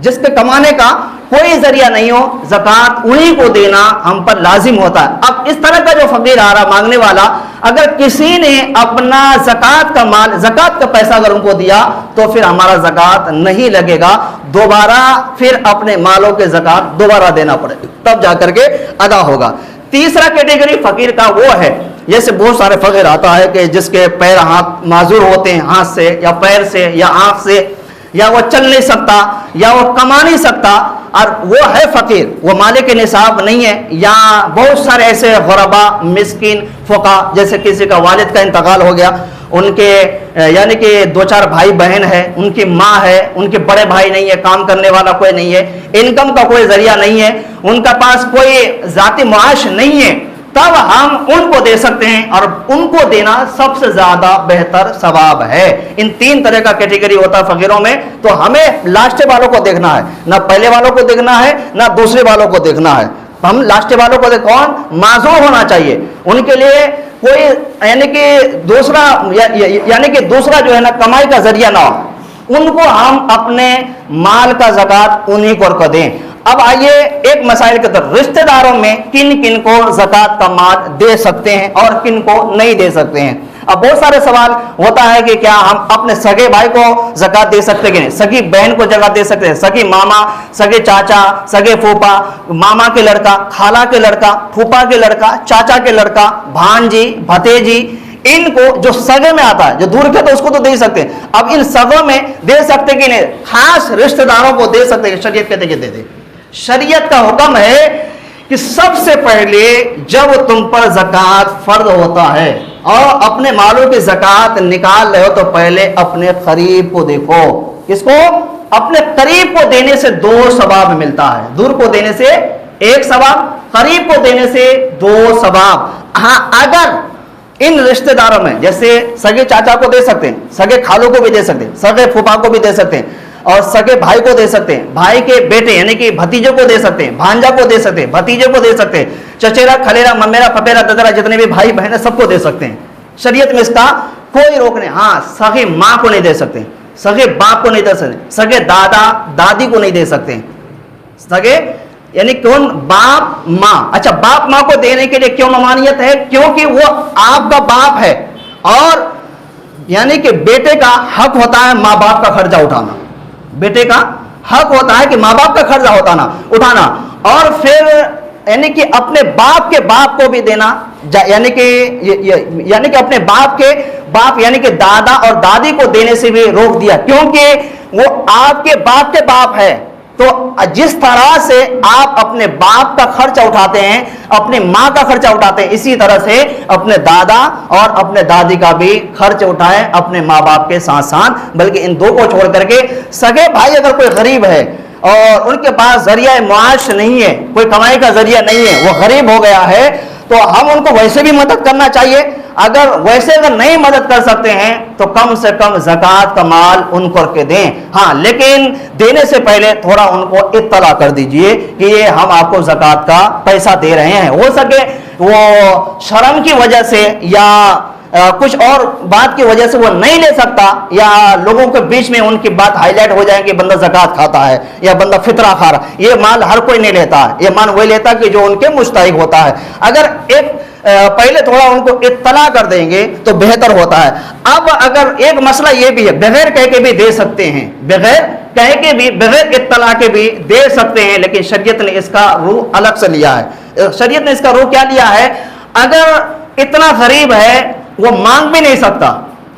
जिसके कमाने का कोई जरिया नहीं हो, ज़कात उन्हीं को देना हम पर लाजिम होता है। अब इस तरह का जो फकीर आ रहा मांगने वाला, अगर किसी ने अपना ज़कात का माल, ज़कात का पैसा अगर उनको दिया तो फिर हमारा ज़कात नहीं लगेगा, दोबारा फिर अपने मालों के ज़कात दोबारा देना पड़ेगा, तब जाकर के अदा होगा। तीसरा कैटेगरी फकीर का वो है, जैसे बहुत सारे फकीर आता है कि जिसके पैर हाथ माजूर होते हैं, हाथ से या पैर से या आंख से, या वो चल नहीं सकता या वो कमा नहीं सकता, और वो है फकीर, वो मालिक निसाब नहीं है। या बहुत सारे ऐसे गुरबा, मिस्किन, फुक़हा, जैसे किसी का वालिद का इंतकाल हो गया, उनके यानी कि 2-4 भाई बहन है, उनकी माँ है, उनके बड़े भाई नहीं है, काम करने वाला कोई नहीं है, इनकम का कोई जरिया नहीं है, उनका पास कोई जाती मुआश नहीं है, तब हम उनको दे सकते हैं, और उनको देना सबसे ज्यादा बेहतर सवाब है। इन 3 तरह का कैटेगरी होता है फकीरों में। तो हमें लास्ट वालों को देखना है, ना पहले वालों को देखना है, ना दूसरे वालों को देखना है। हम लास्ट वालों को कौन माजूर होना चाहिए, उनके लिए कोई यानी कि दूसरा यानी कि दूसरा जो है ना कमाई का जरिया ना हो, उनको हम अपने माल का ज़कात उन्हीं को दें। अब आइए एक मसाइल की तरफ, रिश्तेदारों में किन किन को ज़कात का माल दे सकते हैं और किन को नहीं दे सकते हैं। अब बहुत सारे सवाल होता है कि क्या हम अपने सगे भाई को ज़कात दे सकते हैं, सगी बहन को ज़कात दे सकते हैं, सगी मामा, सगे चाचा, सगे फूफा, मामा के लड़का, खाला के लड़का, फूफा के लड़का, चाचा के लड़का, भांजी, भतीजी, इनको जो सगे में आता है, जो दूर के तो उसको तो दे सकते हैं, अब इन सगों में दे सकते कि नहीं, खास रिश्तेदारों को दे सकते हैं। शरीयत कहते कि दे दे। शरीयत का हुक्म है कि सबसे पहले जब तुम पर ज़कात फर्ज होता है और अपने मालों की ज़कात निकाल रहे हो, तो पहले अपने करीब को देखो। किसको? अपने करीब को देने से 2 सवाब मिलता है। दूर को देने से 1 सवाब, करीब को देने से 2 सवाब। हाँ, अगर इन रिश्तेदारों में जैसे सगे चाचा को दे सकते हैं, सगे खालों को भी दे सकते हैं, सगे फूफा को भी दे सकते हैं, और सगे भाई को दे सकते हैं, भाई के बेटे यानी कि भतीजे को दे सकते हैं, भांजा को दे सकते हैं, भतीजे को दे सकते हैं, चचेरा, खलेरा, ममेरा, फपेरा, ददरा, जितने भी भाई बहन है सबको दे सकते हैं। शरीयत में इसका कोई रोक नहीं। हाँ, सगे माँ को नहीं दे सकते, सगे बाप को नहीं दे सकते, सगे दादा दादी को नहीं दे सकते, सगे यानी कौन? बाप माँ। अच्छा, बाप माँ को देने के लिए क्यों ममानियत है? क्योंकि वो आपका बाप है, और यानी कि बेटे का हक होता है माँ बाप का खर्चा उठाना, बेटे का हक होता है कि माँ बाप का खर्चा उठाना, और फिर यानी कि अपने बाप के बाप को भी देना, यानी कि अपने बाप के बाप यानी कि दादा और दादी को देने से भी रोक दिया, क्योंकि वो आपके बाप के बाप है। तो जिस तरह से आप अपने बाप का खर्चा उठाते हैं, अपनी माँ का खर्चा उठाते हैं, इसी तरह से अपने दादा और अपने दादी का भी खर्च उठाएं अपने माँ बाप के साथ साथ। बल्कि इन 2 को छोड़ करके सगे भाई अगर कोई गरीब है और उनके पास जरिया मुआश नहीं है, कोई कमाई का जरिया नहीं है, वो गरीब हो गया है, तो हम उनको वैसे भी मदद करना चाहिए। अगर नहीं मदद कर सकते हैं तो कम से कम ज़कात का माल उनको के दें। हाँ, लेकिन देने से पहले थोड़ा उनको इत्तला कर दीजिए कि ये हम आपको ज़कात का पैसा दे रहे हैं। हो सके वो शर्म की वजह से या कुछ और बात की वजह से वो नहीं ले सकता, या लोगों के बीच में उनकी बात हाईलाइट हो जाए कि बंदा ज़कात खाता है या बंदा फितरा खा रहा है। ये माल हर कोई नहीं लेता है, ये माल वही लेता है कि जो उनके मुस्तहिक होता है। अगर पहले थोड़ा उनको इत्तला कर देंगे तो बेहतर होता है। अब अगर एक मसला ये भी है, बगैर कह के भी दे सकते हैं, बगैर कह के भी, बगैर इत्तला के भी दे सकते हैं, लेकिन शरीयत ने इसका रूह अलग से लिया है। शरीयत ने इसका रूह क्या लिया है? अगर इतना गरीब है वो मांग भी नहीं सकता,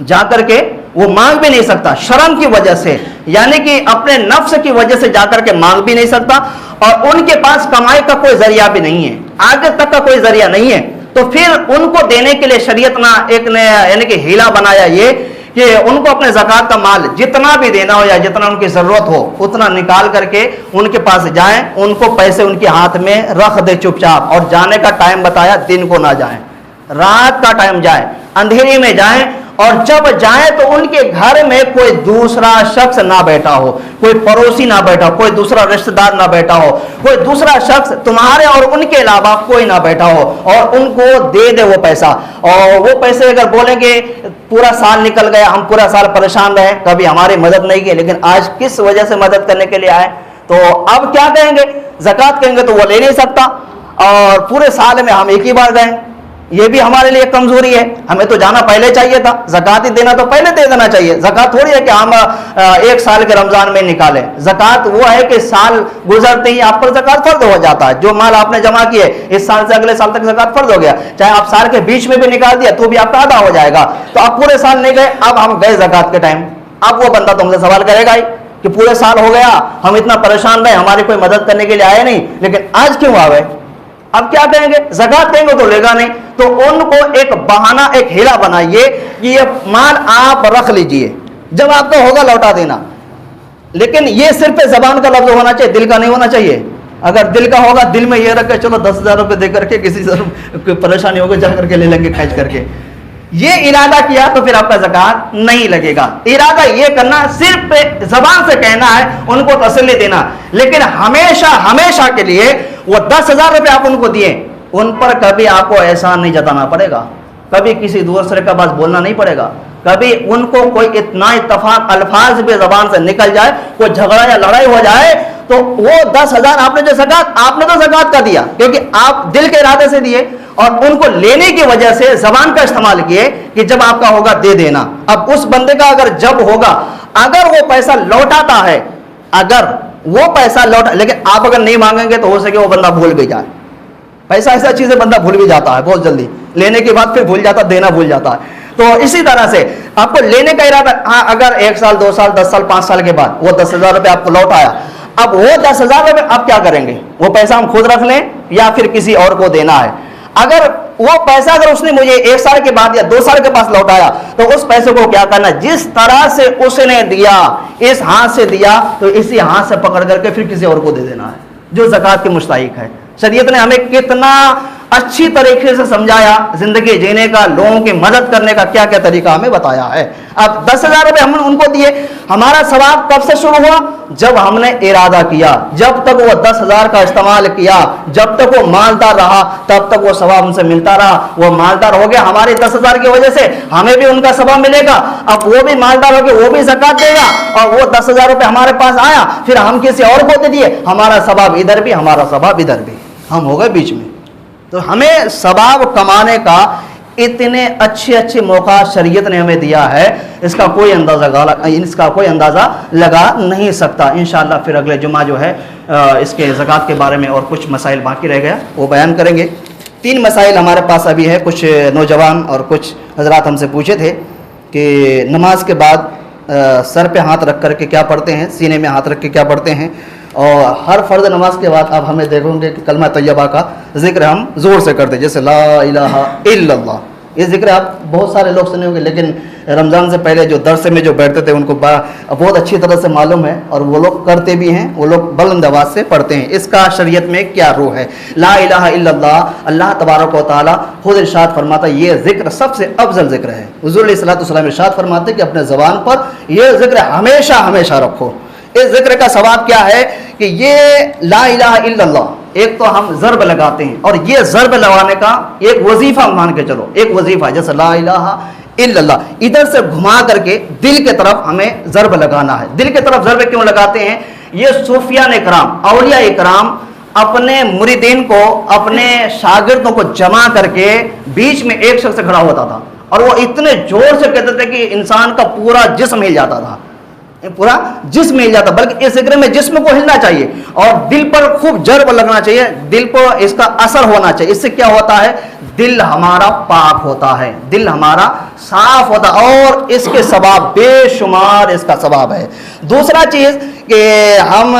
जाकर के वो मांग भी नहीं सकता शर्म की वजह से, यानी कि अपने नफ्स की वजह से जाकर के मांग भी नहीं सकता, और उनके पास कमाई का कोई जरिया भी नहीं है, आगे तक का कोई जरिया नहीं है, तो फिर उनको देने के लिए शरीयत ना एक ने यानी कि हीला बनाया ये कि उनको अपने ज़कात का माल जितना भी देना हो या जितना उनकी ज़रूरत हो उतना निकाल करके उनके पास जाएं, उनको पैसे उनके हाथ में रख दे चुपचाप। और जाने का टाइम बताया, दिन को ना जाएं, रात का टाइम जाएं, अंधेरे में जाएं। और जब जाएं तो उनके घर में कोई दूसरा शख्स ना बैठा हो, कोई पड़ोसी ना बैठा हो, कोई दूसरा रिश्तेदार ना बैठा हो, कोई दूसरा शख्स तुम्हारे और उनके अलावा कोई ना बैठा हो, और उनको दे दे वो पैसा। और वो पैसे अगर बोलेंगे पूरा साल निकल गया, हम पूरा साल परेशान रहे, कभी हमारी मदद नहीं की, लेकिन आज किस वजह से मदद करने के लिए आए, तो अब क्या कहेंगे? ज़कात कहेंगे तो वो ले नहीं सकता, और पूरे साल में हम एक ही बार गए, ये भी हमारे लिए कमजोरी है। हमें तो जाना पहले चाहिए था, ज़कात ही देना तो पहले दे देना चाहिए। ज़कात थोड़ी है कि हम एक साल के रमजान में निकालें। ज़कात वो है कि साल गुजरते ही आप पर ज़कात फर्ज हो जाता है। जो माल आपने जमा किए इस साल से अगले साल तक ज़कात फर्ज हो गया, चाहे आप साल के बीच में भी निकाल दिया तो भी आपका आधा हो जाएगा। तो आप पूरे साल नहीं गए, अब हम गए ज़कात के टाइम, अब वो बंदा तो हमसे सवाल करेगा ही कि पूरे साल हो गया, हम इतना परेशान रहे, हमारी कोई मदद करने के लिए आए नहीं, लेकिन आज क्यों आ गए? अब क्या कहेंगे? ज़कात देंगे तो लेगा नहीं। तो उनको एक बहाना, एक हिला बनाइए कि ये माल आप रख लीजिए, जब आपका होगा लौटा देना। लेकिन ये सिर्फ जबान का लफ्ज होना चाहिए, दिल का नहीं होना चाहिए। अगर दिल का होगा, दिल में ये रख के चलो 10,000 रुपये दे करके किसी से कोई परेशानी होगी जा करके ले लेंगे खर्च करके, ये इरादा किया तो फिर आपका ज़कात नहीं लगेगा। इरादा ये करना, सिर्फ जबान से कहना है, उनको तसल्ली देना, लेकिन हमेशा हमेशा के लिए वो 10,000 रुपये आप उनको दिए, उन पर कभी आपको एहसान नहीं जताना पड़ेगा, कभी किसी दूसरे का बात बोलना नहीं पड़ेगा, कभी उनको कोई इतना इत्तफाक अल्फाज भी जबान से निकल जाए, कोई झगड़ा या लड़ाई हो जाए, तो वो 10,000 आपने जो ज़कात, आपने तो ज़कात का दिया क्योंकि आप दिल के इरादे से दिए, और उनको लेने की वजह से जबान का इस्तेमाल किए कि जब आपका होगा दे देना। अब उस बंदे का अगर जब होगा, अगर वो पैसा लौटाता है, अगर वो पैसा लौटा, लेकिन आप अगर नहीं मांगेंगे तो हो सके वो बंदा भूल भी जाए। पैसा ऐसा चीज है, बंदा भूल भी जाता है बहुत जल्दी, लेने के बाद फिर भूल जाता, देना भूल जाता है। तो इसी तरह से आपको लेने का इरादा, हाँ, अगर 1 साल 2 साल 10 साल 5 साल के बाद वो 10,000 रुपये आपको लौटाया, अब वो 10,000 रुपये आप क्या करेंगे? वो पैसा हम खुद रख लें या फिर किसी और को देना है? अगर वो पैसा अगर उसने मुझे 1 साल के बाद या 2 साल के पास लौटाया, तो उस पैसे को क्या करना? जिस तरह से उसने दिया, इस हाथ से दिया तो इसी हाथ से पकड़ करके फिर किसी और को दे देना है, जो ज़कात के मुस्तहिक है। शरीयत ने हमें कितना अच्छी तरीके से समझाया, जिंदगी जीने का, लोगों की मदद करने का क्या क्या तरीका हमें बताया है। अब 10,000 रुपये हमने उनको दिए, हमारा सवाब कब से शुरू हुआ? जब हमने इरादा किया, जब तक वो 10,000 का इस्तेमाल किया, जब तक वो मालदार रहा, तब तक वो सवाब हमसे मिलता रहा। वो मालदार हो गया, हमारे 10,000 की वजह से हमें भी उनका सवाब मिलेगा। अब वो भी मालदार हो गया, वो भी ज़कात देगा, और वो 10,000 रुपये हमारे पास आया, फिर हम किसी और को दे दिए, हमारा सवाब इधर भी, हमारा सवाब इधर भी, हम हो गए बीच में। तो हमें सवाब कमाने का इतने अच्छे अच्छे मौका शरीयत ने हमें दिया है, इसका कोई अंदाज़ा लगा नहीं सकता। इंशाअल्लाह फिर अगले जुमा जो है इसके ज़कात के बारे में और कुछ मसाइल बाकी रह गया वो बयान करेंगे। 3 मसाइल हमारे पास अभी है। कुछ नौजवान और कुछ हजरात हमसे पूछे थे कि नमाज के बाद सर पे हाथ रख करके क्या पढ़ते हैं, सीने में हाथ रख के क्या पढ़ते हैं, और हर फ़र्ज नमाज के बाद अब हमें देखोगे कि कलमा तैयबा का जिक्र हम ज़ोर से करते हैं, जैसे ला इलाहा इल्लल्लाह। ये जिक्र आप बहुत सारे लोग सुने होंगे, लेकिन रमज़ान से पहले जो दरस में जो बैठते थे उनको बहुत अच्छी तरह से मालूम है, और वो लोग करते भी हैं, वो लोग बुलंद आवाज़ से पढ़ते हैं। इसका शरीयत में क्या रूह है? ला इलाहा इल्लल्लाह, अल्लाह तबारक व तआला खुद इरशाद फरमाता है ये ज़िक्र सबसे अफजल ज़िक्र है। हुज़ूर अलैहिस्सलातु वस्सलाम इरशाद फरमाते कि अपने ज़बान पर ये ज़िक्र हमेशा हमेशा रखो। इस जिक्र का सवाब क्या है कि ये ला इलाहा इल्लल्लाह, एक तो हम ज़र्ब लगाते हैं, और ये ज़र्ब लगाने का एक वजीफ़ा मान के चलो, एक वजीफ़ा जैसे ला इलाहा इल्लल्लाह, इधर से घुमा करके दिल के तरफ हमें ज़र्ब लगाना है। दिल के तरफ ज़र्ब क्यों लगाते हैं? ये सूफियान इकराम, औलिया इकराम अपने मुरीदीन को, अपने शागिर्दों को जमा करके बीच में एक शख्स खड़ा होता था, और वो इतने जोर से कहते थे कि इंसान का पूरा जिस्म हिल जाता था, पूरा जिस्म हिल जाता। बल्कि इस जिक्र में जिस्म को हिलना चाहिए और दिल पर खूब जर्ब लगना चाहिए, दिल पर इसका असर होना चाहिए। इससे क्या होता है? दिल हमारा पाक होता है, दिल हमारा साफ होता है, और इसके सवाब बेशुमार इसका सवाब है। दूसरा चीज़ कि हम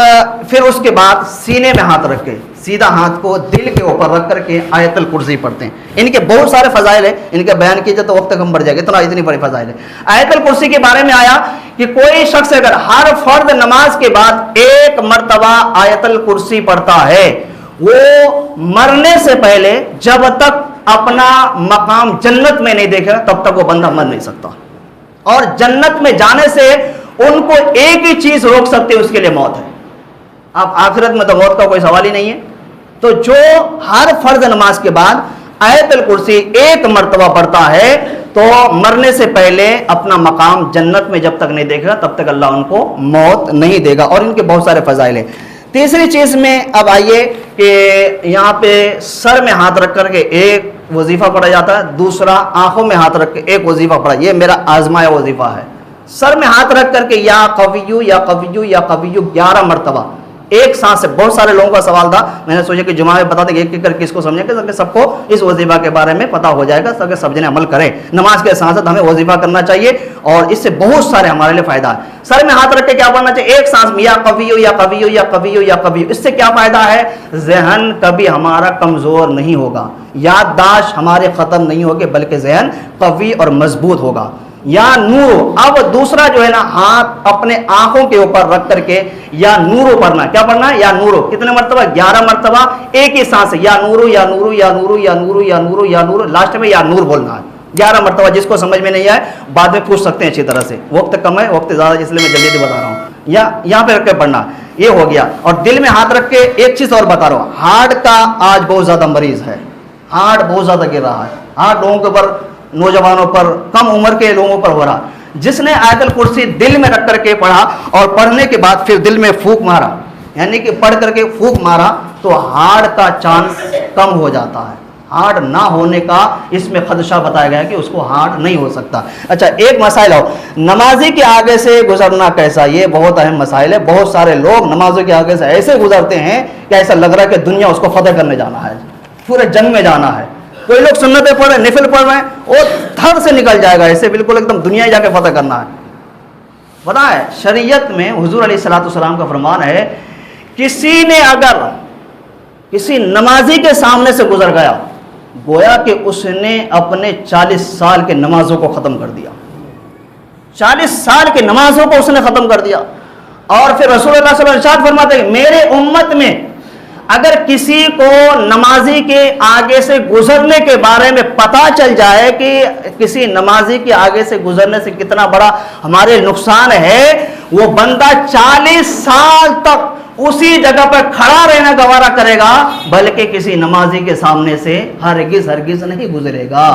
फिर उसके बाद सीने में हाथ रख के, सीधा हाथ को दिल के ऊपर रख करके आयतल कुर्सी पढ़ते हैं। इनके बहुत सारे फजाइल है, इनके बयान कीजिए तो वक्त कम बढ़ जाएगा, इतनी बड़ी फजाइल है। आयतल कुर्सी के बारे में आया कि कोई शख्स अगर हर फर्द नमाज के बाद एक मर्तबा आयतल कुर्सी पढ़ता है, वो मरने से पहले जब तक अपना मकाम जन्नत में नहीं देखेगा तब तक वो बंदा मर नहीं सकता। और जन्नत में जाने से उनको एक ही चीज रोक सकती है, उसके लिए मौत है। अब आखिरत में तो मौत का कोई सवाल ही नहीं है। तो जो हर फर्ज नमाज के बाद आयतल कुर्सी एक मर्तबा पढ़ता है तो मरने से पहले अपना मकाम जन्नत में जब तक नहीं देखेगा तब तक अल्लाह उनको मौत नहीं देगा। और इनके बहुत सारे फजाइल हैं। तीसरी चीज में अब आइए कि यहाँ पे सर में हाथ रख करके एक वजीफा पढ़ा जाता है, दूसरा आंखों में हाथ रख के एक वजीफा पढ़ा। ये मेरा आजमाया वजीफा है। सर में हाथ रख करके या कवियू या कवियू या कवियू 11 मरतबा एक सांस से। बहुत सारे लोगों का सवाल था, मैंने सोचा कि जुमा में बता दें एक एक करके इसको समझेंगे ताकि सबको इस वजीफा के बारे में पता हो जाएगा, ताकि सब जने अमल करें। नमाज के साथ साथ हमें वजीफा करना चाहिए और इससे बहुत सारे हमारे लिए फायदा है। सर में हाथ रख के क्या पढ़ना चाहिए? एक सांस में या कवियू या कवियू या कवियू या कवियू। इससे क्या फायदा है? जहन कभी हमारा कमजोर नहीं होगा, याददाश्त हमारे खत्म नहीं होगी, बल्कि जहन कवी और मजबूत होगा। या नूरो। अब दूसरा जो है ना, हाथ अपने आंखों के ऊपर रख करके या नूरो पढ़ना। क्या पढ़ना है? या नूरो। कितने मरतबा? 11 मरतबा एक ही सांस है। या नूरो या नूरो या नूरो या नूरो या नूरो या नूरो, लास्ट में या नूर बोलना है 11 मरतबा। जिसको समझ में नहीं आए बाद में पूछ सकते हैं अच्छी तरह से, वक्त कम है, वक्त ज्यादा, इसलिए मैं जल्दी बता रहा हूँ। या यहाँ पे रख के पढ़ना, ये हो गया। और दिल में हाथ रख के एक चीज और बता रहा हूँ, हार्ट का आज बहुत ज्यादा मरीज है, हार्ट बहुत ज्यादा गिर रहा है। हार्ट लोगों के ऊपर, नौजवानों पर, कम उम्र के लोगों पर हो रहा। जिसने आयतल कुर्सी दिल में रख करके पढ़ा और पढ़ने के बाद फिर दिल में फूंक मारा, यानी कि पढ़ करके फूंक मारा, तो हार्ट का चांस कम हो जाता है। हार्ट ना होने का इसमें खदशा बताया गया कि उसको हार्ट नहीं हो सकता। अच्छा, एक मसाइल हो, नमाजी के आगे से गुजरना कैसा? ये बहुत अहम मसाइल है। बहुत सारे लोग नमाजों के आगे से ऐसे गुजरते हैं कि ऐसा लग रहा है कि दुनिया उसको फतेह करने जाना है, पूरे जंग में जाना है। कोई लोग सुन्नतें पढ़ रहे, निफिल पढ़ रहे हैं, वो धड़ से निकल जाएगा, ऐसे बिल्कुल एकदम दुनिया ही जाके फतेह करना है। पता है शरीयत में हुजूर अलैहिस्सलाम का फरमान है, किसी ने अगर किसी नमाजी के सामने से गुजर गया, गोया कि उसने अपने 40 साल के नमाजों को खत्म कर दिया। 40 साल के नमाजों को उसने खत्म कर दिया। और फिर रसूलुल्लाह सल्लल्लाहु अलैहि वसल्लम इरशाद फरमाते हैं, मेरे उम्मत में अगर किसी को नमाजी के आगे से गुजरने के बारे में पता चल जाए कि किसी नमाजी के आगे से गुजरने से कितना बड़ा हमारे नुकसान है, वो बंदा 40 साल तक उसी जगह पर खड़ा रहना गवारा करेगा, बल्कि किसी नमाजी के सामने से हरगिज हरगिज नहीं गुजरेगा।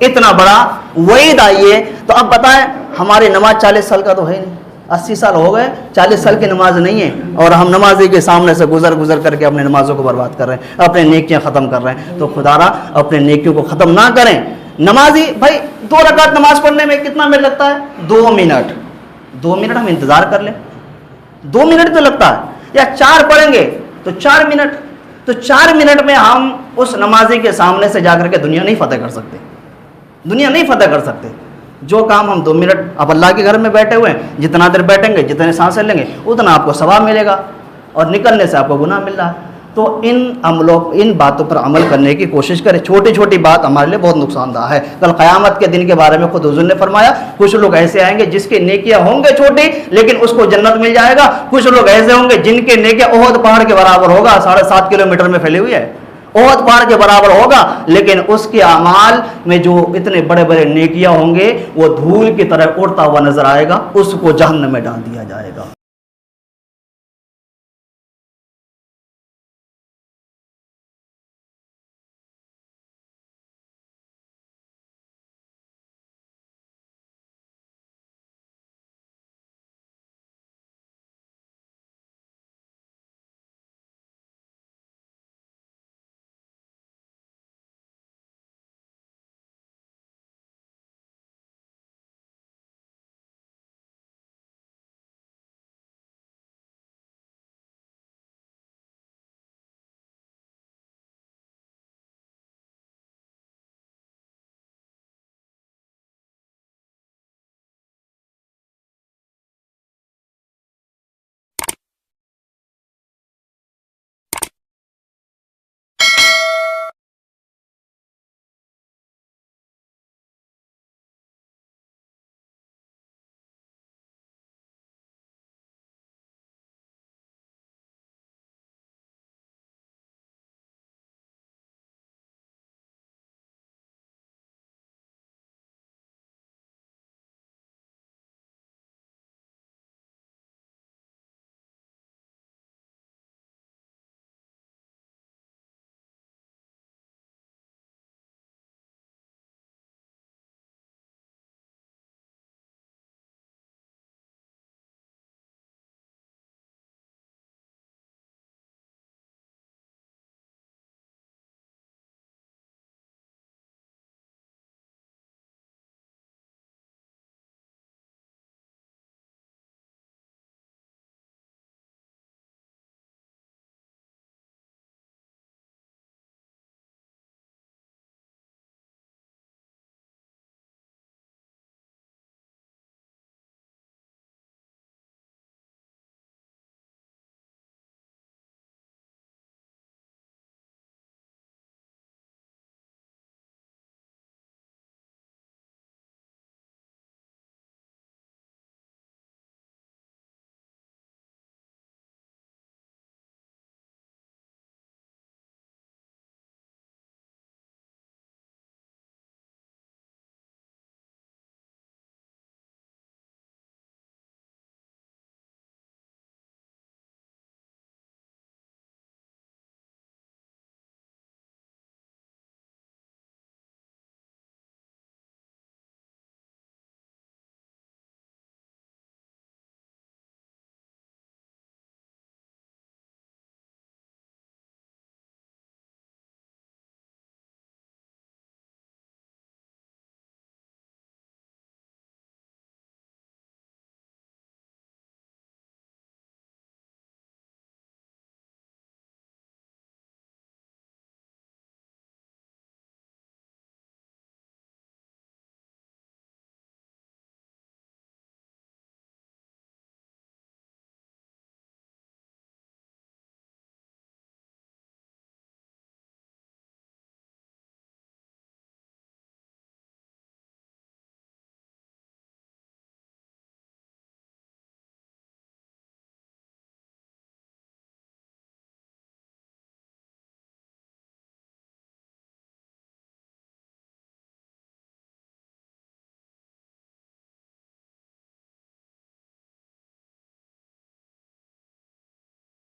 इतना बड़ा वईद आइए। तो अब बताएं, हमारी नमाज 40 साल का तो है नहीं, 80 साल हो गए, 40 साल की नमाज नहीं है, और हम नमाजी के सामने से गुजर गुजर करके अपने नमाजों को बर्बाद कर रहे हैं, अपने नेकियां ख़त्म कर रहे हैं। तो खुदारा अपने नेकियों को ख़त्म ना करें। नमाजी भाई 2 रकात नमाज पढ़ने में कितना मिनट लगता है? 2 मिनट। 2 मिनट हम इंतज़ार कर लें, 2 मिनट तो लगता है। या 4 पढ़ेंगे तो 4 मिनट, तो 4 मिनट में हम उस नमाजी के सामने से जाकर के दुनिया नहीं फतेह कर सकते, दुनिया नहीं फतेह कर सकते। जो काम हम 2 मिनट, अब अल्लाह के घर में बैठे हुए हैं, जितना देर बैठेंगे, जितने सांसें लेंगे, उतना आपको सवाब मिलेगा, और निकलने से आपको गुनाह मिल रहा है। तो इन बातों पर अमल करने की कोशिश करें। छोटी छोटी बात हमारे लिए बहुत नुकसानदाह है। कल क़यामत के दिन के बारे में खुद हुज़ूर ने फरमाया, कुछ लोग ऐसे आएंगे जिसकी नेकियां होंगे छोटी लेकिन उसको जन्नत मिल जाएगा। कुछ लोग ऐसे होंगे जिनके नेकियां ओहद पहाड़ के बराबर होगा, 7.5 किलोमीटर में फैली हुई है, ओहद पहाड़ के बराबर होगा, लेकिन उसके अमाल में जो इतने बड़े बड़े नेकियां होंगे वो धूल की तरह उड़ता हुआ नजर आएगा, उसको जहन्नम में डाल दिया जाएगा।